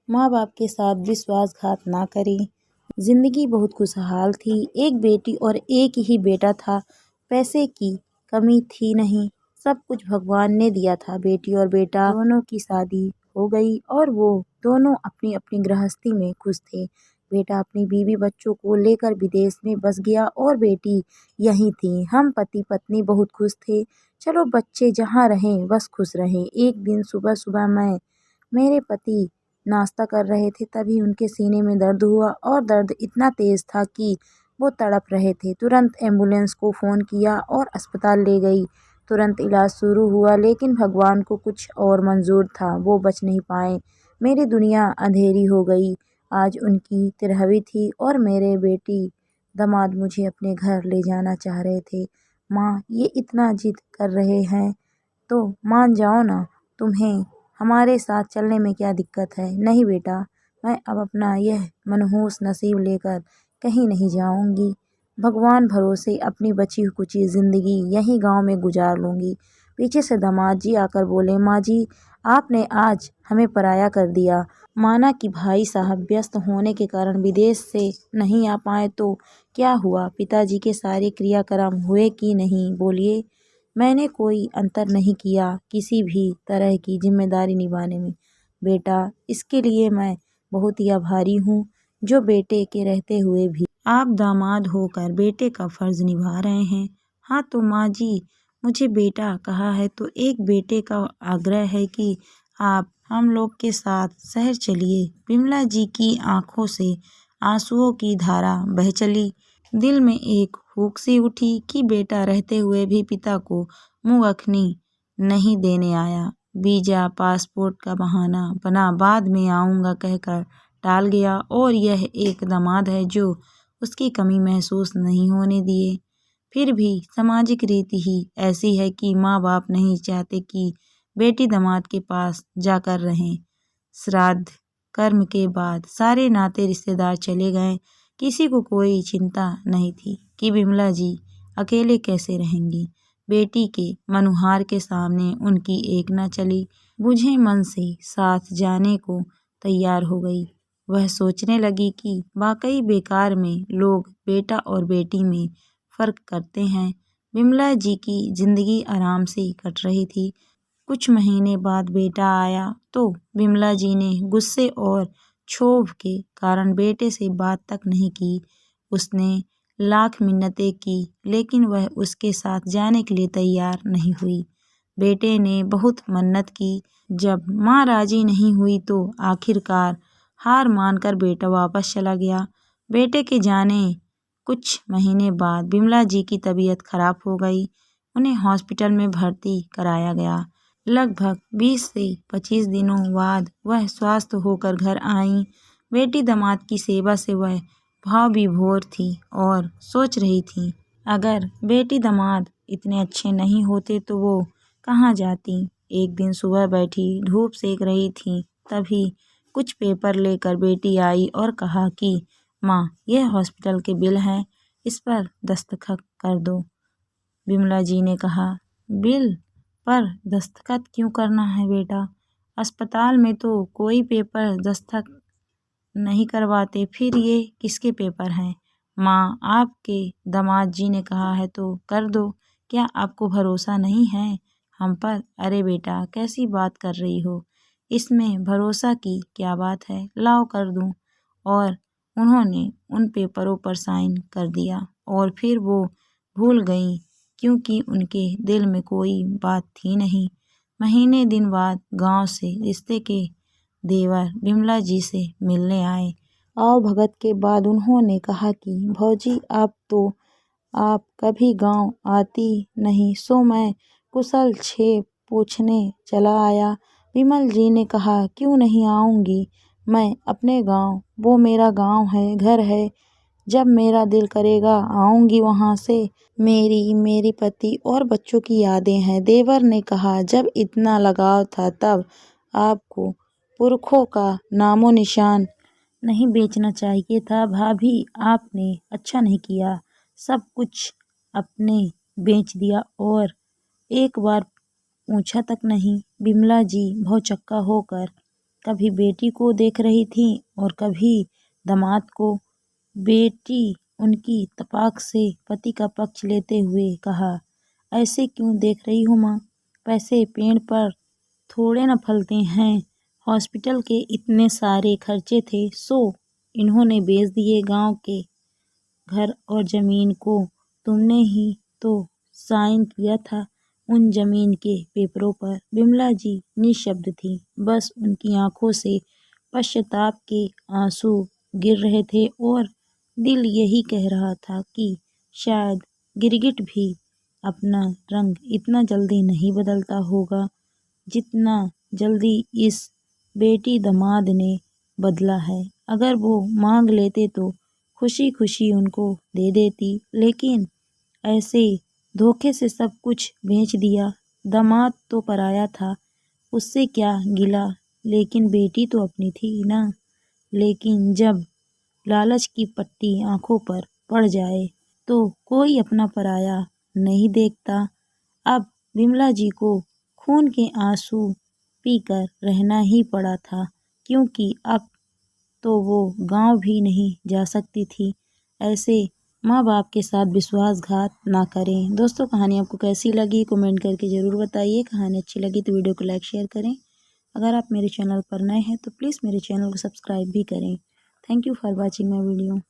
माँ बाप के साथ विश्वासघात ना करें। जिंदगी बहुत खुशहाल थी। एक बेटी और एक ही बेटा था। पैसे की कमी थी नहीं, सब कुछ भगवान ने दिया था। बेटी और बेटा दोनों की शादी हो गई और वो दोनों अपनी अपनी गृहस्थी में खुश थे। बेटा अपनी बीवी बच्चों को लेकर विदेश में बस गया और बेटी यहीं थी। हम पति पत्नी बहुत खुश थे। चलो बच्चे जहाँ रहें बस खुश रहें। एक दिन सुबह सुबह मेरे पति नाश्ता कर रहे थे, तभी उनके सीने में दर्द हुआ और दर्द इतना तेज था कि वो तड़प रहे थे। तुरंत एम्बुलेंस को फ़ोन किया और अस्पताल ले गई। तुरंत इलाज शुरू हुआ, लेकिन भगवान को कुछ और मंजूर था, वो बच नहीं पाए। मेरी दुनिया अंधेरी हो गई। आज उनकी 13वीं थी और मेरे बेटी दामाद मुझे अपने घर ले जाना चाह रहे थे। माँ, ये इतना जिद कर रहे हैं तो मान जाओ ना। तुम्हें हमारे साथ चलने में क्या दिक्कत है? नहीं बेटा, मैं अब अपना यह मनहूस नसीब लेकर कहीं नहीं जाऊंगी। भगवान भरोसे अपनी बची कुची जिंदगी यहीं गांव में गुजार लूंगी। पीछे से दामाद जी आकर बोले, माँ जी, आपने आज हमें पराया कर दिया। माना कि भाई साहब व्यस्त होने के कारण विदेश से नहीं आ पाए तो क्या हुआ? पिताजी के सारे क्रियाक्रम हुए कि नहीं? बोलिए। मैंने कोई अंतर नहीं किया किसी भी तरह की जिम्मेदारी निभाने में। बेटा, इसके लिए मैं बहुत ही आभारी हूँ, जो बेटे के रहते हुए भी आप दामाद होकर बेटे का फर्ज निभा रहे हैं। हाँ तो माँ जी, मुझे बेटा कहा है तो एक बेटे का आग्रह है कि आप हम लोग के साथ शहर चलिए। विमला जी की आंखों से आंसुओं की धारा बह चली। दिल में एक हुक सी उठी कि बेटा रहते हुए भी पिता को मुँह अखनी नहीं देने आया। वीजा पासपोर्ट का बहाना बना बाद में आऊँगा कहकर टाल गया, और यह एक दामाद है जो उसकी कमी महसूस नहीं होने दिए। फिर भी सामाजिक रीति ही ऐसी है कि माँ बाप नहीं चाहते कि बेटी दामाद के पास जाकर रहें। श्राद्ध कर्म के बाद सारे नाते रिश्तेदार चले गए। किसी को कोई चिंता नहीं थी कि विमला जी अकेले कैसे रहेंगी। बेटी के मनुहार के सामने उनकी एक न चली। बुझे मन से साथ जाने को तैयार हो गई। वह सोचने लगी कि वाकई बेकार में लोग बेटा और बेटी में फर्क करते हैं। विमला जी की जिंदगी आराम से कट रही थी। कुछ महीने बाद बेटा आया तो विमला जी ने गुस्से और क्षोभ के कारण बेटे से बात तक नहीं की। उसने लाख मिन्नतें की, लेकिन वह उसके साथ जाने के लिए तैयार नहीं हुई। बेटे ने बहुत मन्नत की। जब माँ राजी नहीं हुई तो आखिरकार हार मानकर बेटा वापस चला गया। बेटे के जाने कुछ महीने बाद विमला जी की तबीयत खराब हो गई। उन्हें हॉस्पिटल में भर्ती कराया गया। लगभग 20 से 25 दिनों बाद वह स्वस्थ होकर घर आईं। बेटी दामाद की सेवा से वह भाव विभोर थी और सोच रही थी, अगर बेटी दामाद इतने अच्छे नहीं होते तो वो कहाँ जाती। एक दिन सुबह बैठी धूप सेक रही थी, तभी कुछ पेपर लेकर बेटी आई और कहा कि माँ, यह हॉस्पिटल के बिल हैं, इस पर दस्तखत कर दो। विमला जी ने कहा, बिल पर दस्तखत क्यों करना है बेटा? अस्पताल में तो कोई पेपर दस्तखत नहीं करवाते, फिर ये किसके पेपर हैं? माँ, आपके दामाद जी ने कहा है तो कर दो। क्या आपको भरोसा नहीं है हम पर? अरे बेटा, कैसी बात कर रही हो? इसमें भरोसा की क्या बात है, लाओ कर दूँ। और उन्होंने उन पेपरों पर साइन कर दिया और फिर वो भूल गईं, क्योंकि उनके दिल में कोई बात थी नहीं। महीने दिन बाद गांव से रिश्ते के देवर विमला जी से मिलने आए। आओ भगत के बाद उन्होंने कहा कि भौजी, आप कभी गांव आती नहीं, सो मैं कुशल छेम पूछने चला आया। विमल जी ने कहा, क्यों नहीं आऊंगी मैं अपने गांव, वो मेरा गांव है, घर है। जब मेरा दिल करेगा आऊंगी वहां से। मेरी पति और बच्चों की यादें हैं। देवर ने कहा, जब इतना लगाव था तब आपको पुरखों का नामो निशान नहीं बेचना चाहिए था। भाभी, आपने अच्छा नहीं किया, सब कुछ अपने बेच दिया और एक बार पूछा तक नहीं। विमला जी भौचक्का होकर कभी बेटी को देख रही थी और कभी दामाद को। बेटी उनकी तपाक से पति का पक्ष लेते हुए कहा, ऐसे क्यों देख रही हो माँ? पैसे पेड़ पर थोड़े न फलते हैं। हॉस्पिटल के इतने सारे खर्चे थे, सो इन्होंने बेच दिए गांव के घर और जमीन को। तुमने ही तो साइन किया था उन जमीन के पेपरों पर। विमला जी निशब्द थी, बस उनकी आंखों से पश्चाताप के आंसू गिर रहे थे और दिल यही कह रहा था कि शायद गिरगिट भी अपना रंग इतना जल्दी नहीं बदलता होगा जितना जल्दी इस बेटी दामाद ने बदला है। अगर वो मांग लेते तो खुशी खुशी उनको दे देती, लेकिन ऐसे धोखे से सब कुछ बेच दिया। दामाद तो पराया था, उससे क्या गिला, लेकिन बेटी तो अपनी थी ना। लेकिन जब लालच की पट्टी आंखों पर पड़ जाए तो कोई अपना पराया नहीं देखता। अब विमला जी को खून के आंसू पीकर रहना ही पड़ा था, क्योंकि अब तो वो गांव भी नहीं जा सकती थी। ऐसे माँ बाप के साथ विश्वासघात ना करें। दोस्तों, कहानी आपको कैसी लगी कमेंट करके ज़रूर बताइए। कहानी अच्छी लगी तो वीडियो को लाइक शेयर करें। अगर आप मेरे चैनल पर नए हैं तो प्लीज़ मेरे चैनल को सब्सक्राइब भी करें। Thank you for watching my video.